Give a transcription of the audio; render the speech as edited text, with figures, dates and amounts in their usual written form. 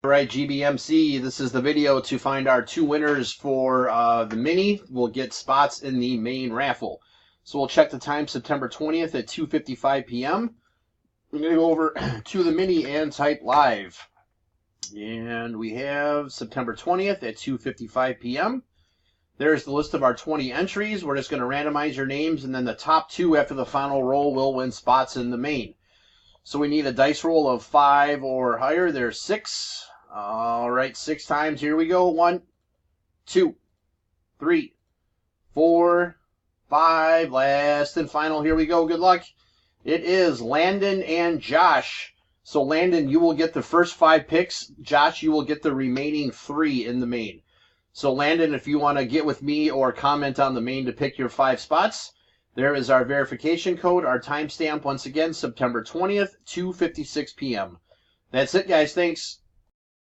All right, GBMC, this is the video to find our two winners for the mini. We'll get spots in the main raffle. So we'll check the time, September 20th at 2:55 p.m. We're going to go over to the mini and type live. And we have September 20th at 2:55 p.m. There's the list of our 20 entries. We're just going to randomize your names, and then the top two after the final roll will win spots in the main. So we need a dice roll of 5 or higher. There's 6. All right, 6 times. Here we go. 1, 2, 3, 4, 5. Last and final. Here we go. Good luck. It is Landon and Josh. So Landon, you will get the first 5 picks. Josh, you will get the remaining 3 in the main. So Landon, if you want to get with me or comment on the main to pick your 5 spots, there is our verification code, our timestamp, once again, September 20th, 2:56 p.m. That's it, guys. Thanks.